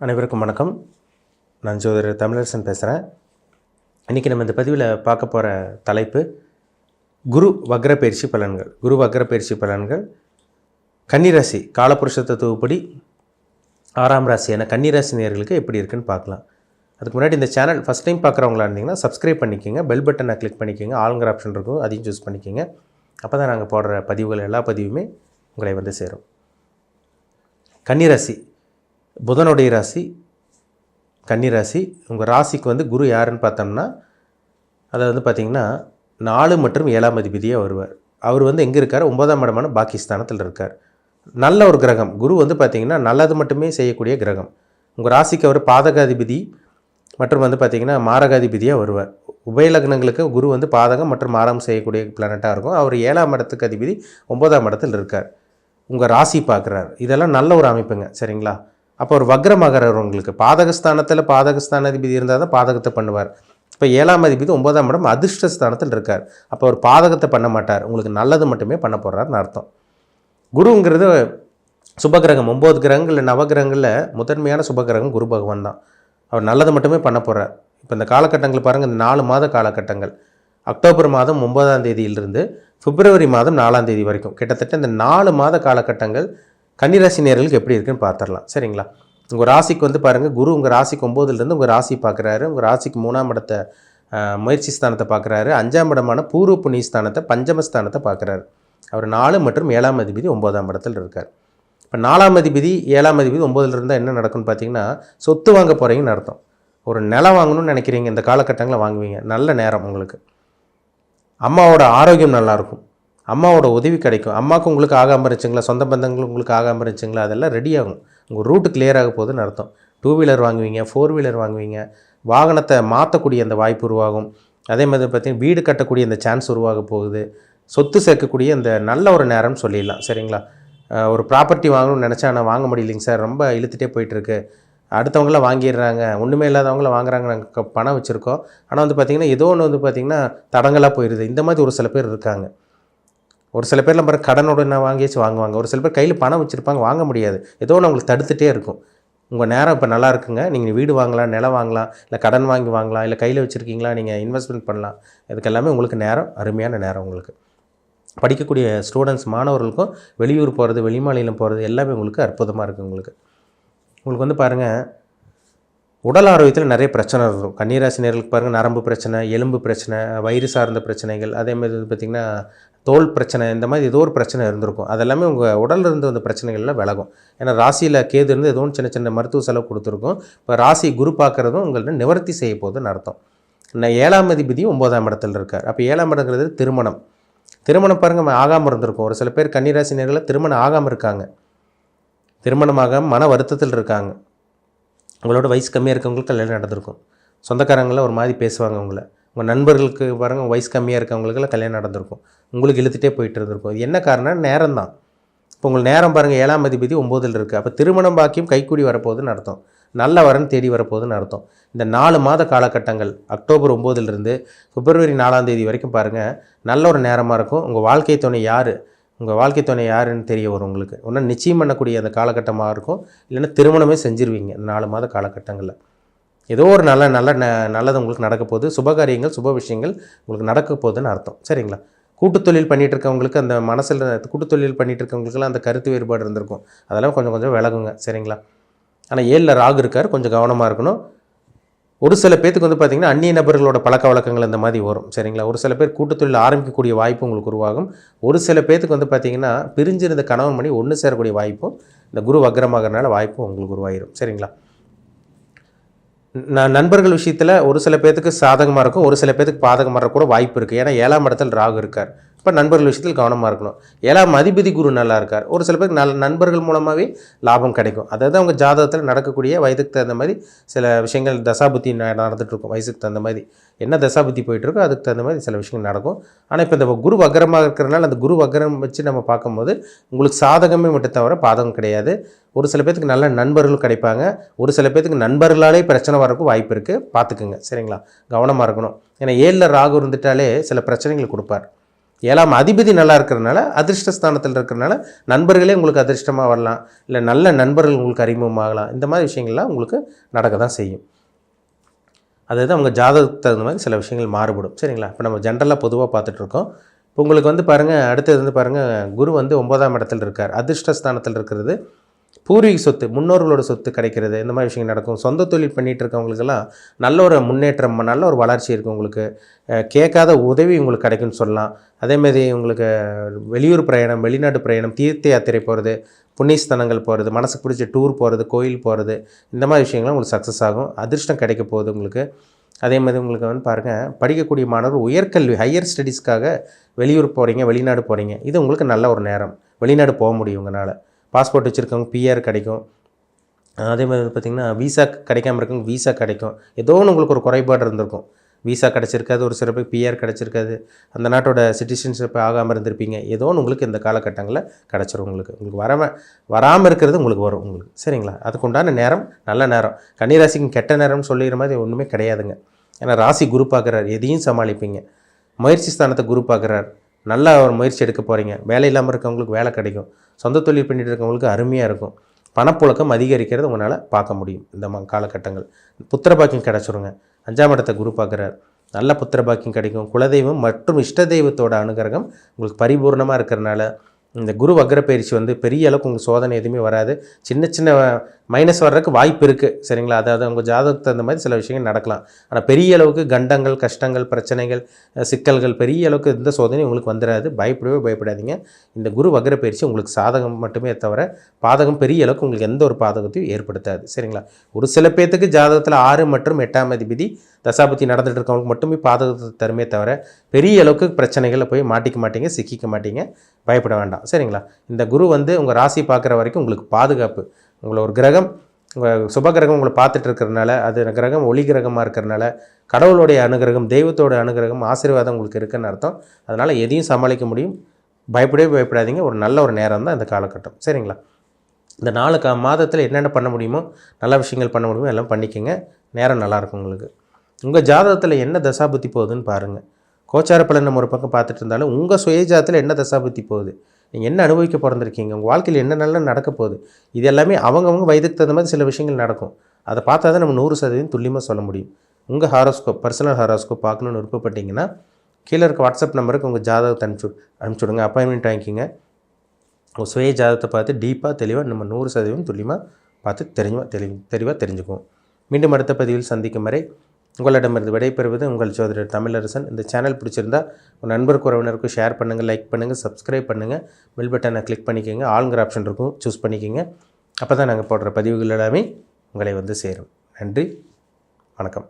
அனைவருக்கும் வணக்கம். நான் ஜோதிடர் தமிழரசன் பேசுகிறேன். இன்றைக்கி நம்ம இந்த பதிவில் பார்க்க போகிற தலைப்பு குரு வக்ர பயிற்சி பலன்கள். குரு வக்ர பயிற்சி பலன்கள் கன்னிராசி காலபுருஷ தத்துவப்படி 6ஆம் ராசியான கன்னிராசி நேயர்களுக்கு எப்படி இருக்குன்னு பார்க்கலாம். அதுக்கு முன்னாடி இந்த சேனல் ஃபஸ்ட் டைம் பார்க்குறவங்களா இருந்தீங்கன்னா சப்ஸ்கிரைப் பண்ணிக்கோங்க, பெல் பட்டனை கிளிக் பண்ணிக்கோங்க, ஆளுங்கிற ஆப்ஷன் இருக்கும், அதையும் சூஸ் பண்ணிக்கோங்க. அப்போ தான் நாங்கள் போடுற பதிவுகள் எல்லா பதிவுமே உங்களை வந்து சேரும். கன்னிராசி புதனுடைய ராசி கன்னிராசி. உங்கள் ராசிக்கு வந்து குரு யாருன்னு பார்த்தோம்னா, அதை வந்து பார்த்திங்கன்னா 4 மற்றும் 7ஆம் அதிபதியாக வருவார். அவர் வந்து எங்கே இருக்கார்? 9ஆம் இடமான பாகிஸ்தானத்தில் இருக்கார். நல்ல ஒரு கிரகம். குரு வந்து பார்த்திங்கன்னா நல்லது மட்டுமே செய்யக்கூடிய கிரகம். உங்கள் ராசிக்கு அவர் பாதகாதிபதி மற்றும் வந்து பார்த்திங்கன்னா மாரகாதிபதியாக வருவார். உபயலக்னங்களுக்கு குரு வந்து பாதகம் மற்றும் மாரம் செய்யக்கூடிய பிளானட்டாக இருக்கும். அவர் 7ஆம் இடத்துக்கு அதிபதி 9ஆம் இடத்தில் இருக்கார். உங்கள் ராசி பார்க்குறார். இதெல்லாம் நல்ல ஒரு அமைப்புங்க, சரிங்களா? அப்போ ஒரு வக்ரமாகிறார். உங்களுக்கு பாதகஸ்தான அதிபதி இருந்தால் தான் பாதகத்தை பண்ணுவார். இப்போ 7ஆம் அதிபதி 9ஆம் இடம் அதிர்ஷ்டஸ்தானத்தில் இருக்கார். அப்போ அவர் பாதகத்தை பண்ண மாட்டார், உங்களுக்கு நல்லது மட்டுமே பண்ண போகிறார்னு அர்த்தம். குருங்கிறது சுபகிரகம். 9 கிரகங்களில் நவகிரகங்களில் முதன்மையான சுபகிரகம் குரு பகவான் தான். அவர் நல்லது மட்டுமே பண்ண போகிறார். இப்போ இந்த காலகட்டங்கள் பாருங்கள், இந்த 4 மாத காலகட்டங்கள், அக்டோபர் மாதம் 9ஆம் தேதியிலிருந்து பிப்ரவரி மாதம் 4ஆம் தேதி வரைக்கும், கிட்டத்தட்ட இந்த 4 மாத காலகட்டங்கள் கன்னிராசி நேயர்களுக்கு எப்படி இருக்குன்னு பார்த்துடலாம், சரிங்களா? உங்கள் ராசிக்கு வந்து பாருங்கள், குரு உங்கள் ராசிக்கு 9லேருந்து உங்கள் ராசி பார்க்குறாரு. உங்கள் ராசிக்கு 3ஆம் இடத்தை முயற்சி ஸ்தானத்தை பார்க்குறாரு. 5ஆம் இடமான பூர்வ புண்ணிய ஸ்தானத்தை பஞ்சமஸ்தானத்தை பார்க்குறாரு. அவர் 4 மற்றும் 7ஆம் அதிபதி 9ஆம் இடத்தில் இருக்கார். இப்போ 4ஆம் அதிபதி 7ஆம் அதிபதி 9ல் இருந்தால் என்ன நடக்கும்னு பார்த்தீங்கன்னா, சொத்து வாங்க போகிறீங்கன்னு அர்த்தம். ஒரு நிலம் வாங்கணும்னு நினைக்கிறீங்க, இந்த காலகட்டங்களில் வாங்குவீங்க. நல்ல நேரம் உங்களுக்கு. அம்மாவோட ஆரோக்கியம் நல்லாயிருக்கும், அம்மாவோட உதவி கிடைக்கும். அம்மாவுக்கு உங்களுக்கு ஆகாமல் இருந்துச்சுங்களா, சொந்த பந்தங்கள் உங்களுக்கு ஆகாமல் இருந்துச்சுங்களா, அதெல்லாம் ரெடி ஆகும். உங்கள் ரூட்டு கிளியர் ஆக போகுதுன்னு அர்த்தம். 2 வீலர் வாங்குவீங்க, 4 வீலர் வாங்குவீங்க, வாகனத்தை மாற்றக்கூடிய அந்த வாய்ப்பு உருவாகும். அதே மாதிரி பார்த்திங்கன்னா வீடு கட்டக்கூடிய அந்த சான்ஸ் உருவாக போகுது. சொத்து சேர்க்கக்கூடிய அந்த நல்ல ஒரு நேரம்னு சொல்லிடலாம், சரிங்களா? ஒரு ப்ராப்பர்ட்டி வாங்கணும்னு நினச்சா ஆனால் வாங்க முடியலைங்க சார், ரொம்ப இழுத்துட்டே போயிட்டுருக்கு, அடுத்தவங்களாம் வாங்கிடுறாங்க, ஒன்றுமே இல்லாதவங்கள வாங்குறாங்க, நாங்கள் பணம் வச்சுருக்கோம், ஆனால் வந்து பார்த்திங்கன்னா ஏதோ ஒன்று வந்து பார்த்திங்கன்னா தடங்களாக போயிடுது. இந்த மாதிரி ஒரு சில பேர் இருக்காங்க. ஒரு சில பேர்லாம் பாருங்கள், கடனோட நான் வாங்கியாச்சு வாங்குவாங்க. ஒரு சில பேர் கையில் பணம் வச்சுருப்பாங்க, வாங்க முடியாது, ஏதோ ஒன்று அவங்களுக்கு தடுத்துகிட்டே இருக்கும். உங்கள் நேரம் இப்போ நல்லா இருக்குங்க, நீங்கள் வீடு வாங்கலாம், நிலம் வாங்கலாம், இல்லை கடன் வாங்கி வாங்கலாம், இல்லை கையில் வச்சுருக்கீங்களா, நீங்கள் இன்வெஸ்ட்மெண்ட் பண்ணலாம். இதுக்கெல்லாமே உங்களுக்கு நேரம், அருமையான நேரம். உங்களுக்கு படிக்கக்கூடிய ஸ்டூடெண்ட்ஸ் மாணவர்களுக்கும் வெளியூர் போகிறது, வெளிமாநிலம் போகிறது எல்லாமே உங்களுக்கு அற்புதமாக இருக்குது. உங்களுக்கு வந்து பாருங்கள், உடல் ஆரோக்கியத்தில் நிறைய பிரச்சனை இருக்கும். கன்னிராசி நேயர்களுக்கு பாருங்கள், நரம்பு பிரச்சனை, எலும்பு பிரச்சனை, வயிறு சார்ந்த பிரச்சனைகள், அதேமாதிரி வந்து பார்த்திங்கன்னா தோல் பிரச்சனை, இந்த மாதிரி ஏதோ ஒரு பிரச்சனை இருந்திருக்கும். அதெல்லாமே உங்கள் உடலில் இருந்து வந்த பிரச்சனைகள்லாம் விலகும். ஏன்னா ராசியில் கேது இருந்து ஏதோ சின்ன சின்ன மருத்துவ செலவு கொடுத்துருக்கும். இப்போ ராசி குரு பார்க்குறதும் உங்கள்கிட்ட நிவர்த்தி செய்ய போகுதுன்னு அர்த்தம். 7ஆம் அதிபதியும் 9ஆம் இடத்துல இருக்கார். அப்போ 7ஆம் இடங்கிறது திருமணம் பாருங்கள் ஆகாமல் இருந்திருக்கும். ஒரு சில பேர் கன்னிராசி நேயர்களில் திருமணம் ஆகாமல் இருக்காங்க, திருமணமாகாமல் மன வருத்தத்தில் இருக்காங்க. உங்களோட வயசு கம்மியாக இருக்கவங்களுக்கு கல்யாணம் நடந்திருக்கும். சொந்தக்காரங்களாம் ஒரு மாதிரி பேசுவாங்க உங்களை. உங்கள் நண்பர்களுக்கு பாருங்கள், வயசு கம்மியாக இருக்கவங்களுக்கெல்லாம் கல்யாணம் நடந்திருக்கும். உங்களுக்கு இழுத்துட்டே போயிட்டு இருந்திருக்கும். இது என்ன காரணம்? நேரம் தான். இப்போ உங்களுக்கு நேரம் பாருங்கள், 7ஆம் அதிபதி 9ல் இருக்குது. அப்போ திருமணம் பாக்கியம் கைக்கூடி வரப்போகுதுன்னு அர்த்தம். நல்ல வரன் தேடி வரப்போகுதுன்னு அர்த்தம். இந்த 4 மாத காலகட்டங்கள், அக்டோபர் 9லிருந்து பிப்ரவரி 4ஆம் தேதி வரைக்கும் பாருங்கள், நல்ல ஒரு நேரமாக இருக்கும். உங்கள் வாழ்க்கை துணை யாருன்னு தெரிய வரும் உங்களுக்கு. ஒன்றும் நிச்சயம் பண்ணக்கூடிய அந்த காலகட்டமாக இருக்கும். இல்லைன்னா திருமணமே செஞ்சுருவீங்க இந்த 4 மாத காலகட்டங்களில். ஏதோ ஒரு நல்லது உங்களுக்கு நடக்க போகுது. சுபகாரியங்கள், சுப விஷயங்கள் உங்களுக்கு நடக்க போகுதுன்னு அர்த்தம், சரிங்களா? கூட்டுத்தொழில் பண்ணிகிட்டு இருக்கவங்களுக்கு, அந்த மனசில் கூட்டுத்தொழில் பண்ணிகிட்டு இருக்கவங்களுக்கெல்லாம் அந்த கருத்து வேறுபாடு இருந்திருக்கும். அதெல்லாம் கொஞ்சம் விலகுங்க, சரிங்களா? ஆனால் 7ல் ராகு இருக்கார், கொஞ்சம் கவனமாக இருக்கணும். ஒரு சில பேத்துக்கு வந்து பார்த்திங்கன்னா அந்நிய நபர்களோட பழக்க வழக்கங்கள் இந்த மாதிரி வரும், சரிங்களா? ஒரு சில பேர் கூட்டுத்தொழில் ஆரம்பிக்கக்கூடிய வாய்ப்பு உங்களுக்கு உருவாகும். ஒரு சில பேத்துக்கு வந்து பார்த்திங்கன்னா பிரிஞ்சிருந்த கணவன் மணி ஒன்று சேரக்கூடிய வாய்ப்பும் இந்த குரு வக்ரமாகறனால வாய்ப்பும் உங்களுக்கு உருவாகிடும், சரிங்களா? நண்பர்கள் விஷயத்தில் ஒரு சில பேத்துக்கு சாதகமாக இருக்கும், ஒரு சில பேத்துக்கு பாதகமாக இருக்க கூட வாய்ப்பு இருக்குது. ஏன்னா 7ஆம் இடத்தில் ராகு இருக்கார். இப்போ நண்பர்கள் விஷயத்தில் கவனமாக இருக்கணும். 7ஆம் அதிபதி குரு நல்லா இருக்கார். ஒரு சில பேருக்கு நல்ல நண்பர்கள் மூலமாகவே லாபம் கிடைக்கும். அதாவது அவங்க ஜாதகத்தில் நடக்கக்கூடிய வயதுக்கு தகுந்த மாதிரி சில விஷயங்கள் தசாபுத்தி நடந்துகிட்ருக்கும். வயசுக்கு தகுந்த மாதிரி என்ன தசாபுத்தி போயிட்டுருக்கோ அதுக்கு தகுந்த மாதிரி சில விஷயங்கள் நடக்கும். ஆனால் இப்போ இந்த குரு வக்ரமாக இருக்கிறனால அந்த குரு வக்ரம் வச்சு நம்ம பார்க்கும்போது உங்களுக்கு சாதகமே மட்டும் தவிர பாதகம் கிடையாது. ஒரு சில பேத்துக்கு நல்ல நண்பர்கள் கிடைப்பாங்க. ஒரு சில பேத்துக்கு நண்பர்களாலே பிரச்சனை வரக்கும் வாய்ப்பு இருக்குது, பார்த்துக்குங்க, சரிங்களா? கவனமாக இருக்கணும். ஏன்னா 7ல் ராகு இருந்துட்டாலே சில பிரச்சனைகள் கொடுப்பார். 7ஆம் அதிபதி நல்லா இருக்கிறனால அதிர்ஷ்டஸ்தானத்தில் இருக்கிறனால நண்பர்களே உங்களுக்கு அதிர்ஷ்டமாக வரலாம், இல்லை நல்ல நண்பர்கள் உங்களுக்கு அறிமுகமாகலாம். இந்த மாதிரி விஷயங்கள்லாம் உங்களுக்கு நடக்க தான் செய்யும். அதாவது அவங்க ஜாதகத்துக்கு தகுந்த மாதிரி சில விஷயங்கள் மாறுபடும். சரிங்களா? இப்போ நம்ம ஜென்ரலாக பொதுவாக பார்த்துட்ருக்கோம். இப்போ உங்களுக்கு வந்து பாருங்கள், அடுத்தது வந்து பாருங்கள், குரு வந்து 9ஆம் இடத்தில் இருக்கார். அதிர்ஷ்டஸ்தானத்தில் இருக்கிறது. பூர்வீக சொத்து, முன்னோர்களோட சொத்து கிடைக்கிறது, இந்த மாதிரி விஷயங்கள் நடக்கும். சொந்த தொழில் பண்ணிகிட்டு இருக்கவங்களுக்கெல்லாம் நல்ல ஒரு முன்னேற்றம், நல்ல ஒரு வளர்ச்சி இருக்கும். உங்களுக்கு கேட்காத உதவி உங்களுக்கு கிடைக்கும்னு சொல்லலாம். அதேமாதிரி உங்களுக்கு வெளியூர் பிரயாணம், வெளிநாட்டு பிரயாணம், தீர்த்த யாத்திரை போகிறது, புண்ணியஸ்தலங்கள் போகிறது, மனசுக்கு பிடிச்ச டூர் போகிறது, கோயில் போகிறது, இந்த மாதிரி விஷயங்கள்லாம் உங்களுக்கு சக்ஸஸ் ஆகும். அதிர்ஷ்டம் கிடைக்க போகுது உங்களுக்கு. அதே மாதிரி உங்களுக்கு வந்து பாருங்கள், படிக்கக்கூடிய மாணவர் உயர்கல்வி ஹையர் ஸ்டடீஸ்க்காக வெளியூர் போகிறீங்க, வெளிநாடு போகிறீங்க, இது உங்களுக்கு நல்ல ஒரு நேரம். வெளிநாடு போக முடியும் உங்களால். பாஸ்போர்ட் வச்சுருக்கவங்க பிஆர் கிடைக்கும். அதே மாதிரி பார்த்திங்கன்னா வீசா கிடைக்காம இருக்கவங்க வீசா கிடைக்கும். ஏதோ ஒன்று உங்களுக்கு ஒரு குறைபாடு இருந்திருக்கும். வீசா கிடச்சிருக்காது, ஒரு சில பேர் பிஆர் கிடச்சிருக்காது, அந்த நாட்டோட சிட்டிசன்ஷிப் ஆகாமல் இருந்திருப்பீங்க. ஏதோ ஒன்று உங்களுக்கு இந்த காலகட்டங்களில் கிடச்சிரும். உங்களுக்கு வராமல் இருக்கிறது உங்களுக்கு வரும் உங்களுக்கு. சரிங்களா? அதுக்கு உண்டான நேரம் நல்ல நேரம். கன்னிராசிக்கு கெட்ட நேரம்னு சொல்லிக்கிற மாதிரி ஒன்றுமே கிடையாதுங்க. ஏன்னா ராசி குரு பார்க்குறாரு, எதையும் சமாளிப்பீங்க. முயற்சி ஸ்தானத்தை குரு பார்க்குறாரு, நல்லா ஒரு முயற்சி எடுக்க போகிறீங்க. வேலை இல்லாமல் இருக்கவங்களுக்கு வேலை கிடைக்கும். சொந்த தொழில் பண்ணிட்டு இருக்கவங்களுக்கு அருமையாக இருக்கும். பணப்புழக்கம் அதிகரிக்கிறது உங்களால் பார்க்க முடியும் இந்த காலகட்டங்கள். புத்திரபாக்கியம் கிடச்சிருங்க. 5ஆம் இடத்தை குரு பார்க்குறார், நல்ல புத்திரபாக்கியம் கிடைக்கும். குலதெய்வம் மற்றும் இஷ்ட தெய்வத்தோட அனுகிரகம் உங்களுக்கு பரிபூர்ணமாக இருக்கிறனால இந்த குரு வக்ர பயிற்சி வந்து பெரிய அளவுக்கு உங்களுக்கு சோதனை எதுவுமே வராது. சின்ன சின்ன மைனஸ் வர்றதுக்கு வாய்ப்பு இருக்குது. சரிங்களா? அதாவது உங்கள் ஜாதகத்துக்கு தகுந்த மாதிரி சில விஷயங்கள் நடக்கலாம். ஆனால் பெரிய அளவுக்கு கண்டங்கள், கஷ்டங்கள், பிரச்சனைகள், சிக்கல்கள் பெரிய அளவுக்கு எந்த சோதனையும் உங்களுக்கு வந்துடாது. பயப்படாதீங்க. இந்த குரு வக்ர பயிற்சி உங்களுக்கு சாதகம் மட்டுமே தவிர பாதகம் பெரிய அளவுக்கு உங்களுக்கு எந்த ஒரு பாதகத்தையும் ஏற்படுத்தாது. சரிங்களா? ஒரு சில பேர்த்துக்கு ஜாதகத்தில் 6 மற்றும் 8ஆம் அதிபதி தசாபதி நடந்துகிட்டு இருக்கவங்களுக்கு மட்டுமே பாதகத்தை தருமே தவிர பெரிய அளவுக்கு பிரச்சனைகளில் போய் மாட்டிக்க மாட்டீங்க, சிக்கிக்க மாட்டீங்க. பயப்பட வேண்டாம். சரிங்களா? இந்த குரு வந்து உங்கள் ராசி பார்க்குற வரைக்கும் உங்களுக்கு பாதுகாப்பு. உங்களை ஒரு கிரகம், உங்கள் சுப கிரகம் உங்களை பார்த்துட்டு இருக்கிறனால, அது கிரகம் ஒளி கிரகமாக இருக்கிறனால கடவுளுடைய அனுகிரகம், தெய்வத்தோட அனுகிரகம், ஆசீர்வாதம் உங்களுக்கு இருக்குன்னு அர்த்தம். அதனால் எதையும் சமாளிக்க முடியும். பயப்படாதீங்க. ஒரு நல்ல ஒரு நேரம் தான் இந்த காலகட்டம். சரிங்களா? இந்த 4 மாதத்தில் என்னென்ன பண்ண முடியுமோ, நல்ல விஷயங்கள் பண்ண முடியுமோ எல்லாம் பண்ணிக்கோங்க. நேரம் நல்லாயிருக்கும் உங்களுக்கு. உங்கள் ஜாதகத்தில் என்ன தசாபுத்தி போகுதுன்னு பாருங்கள். கோச்சார பலன் நம்ம ஒரு பக்கம் பார்த்துட்டு இருந்தாலும் உங்கள் சுயஜாதத்தில் என்ன தசாபுத்தி போகுது, நீங்கள் என்ன அனுபவிக்க பிறந்திருக்கீங்க, உங்கள் வாழ்க்கையில் என்ன நல்ல நடக்க போகுது, இது எல்லாமே அவங்கவுங்க வயதுக்கு தகுந்த மாதிரி சில விஷயங்கள் நடக்கும். அதை பார்த்தா தான் நம்ம 100% துல்லியமாக சொல்ல முடியும். உங்கள் ஹாரோஸ்கோப், பர்சனல் ஹாரோஸ்கோப் பார்க்கணுன்னு விருப்பப்பட்டீங்கன்னா கீழே இருக்க வாட்ஸ்அப் நம்பருக்கு உங்கள் ஜாதகத்தை அனுப்பிச்சுடுங்க. அப்பாயின்மெண்ட் வாங்கிக்கிங்க. உங்கள் சுய ஜாதகத்தை பார்த்து டீப்பாக தெளிவாக நம்ம 100% துல்லியமாக பார்த்து தெளிவாக தெரிஞ்சுக்குவோம். மீண்டும் அடுத்த பதிவில் சந்திக்கும் வரை உங்களிடமிருந்து விடைபெறுவது உங்கள் ஜோதிடர் தமிழரசன். இந்த சேனல் பிடிச்சிருந்தா உங்கள் நண்பருக்கு உறவினருக்கும் ஷேர் பண்ணுங்கள், லைக் பண்ணுங்கள், சப்ஸ்கிரைப் பண்ணுங்கள், பெல் பட்டனை கிளிக் பண்ணிக்கோங்க. ஆளுங்கிற ஆப்ஷன் இருக்கும், சூஸ் பண்ணிக்கோங்க. அப்போ தான் நாங்கள் போடுற பதிவுகள் எல்லாமே உங்களை வந்து சேரும். நன்றி, வணக்கம்.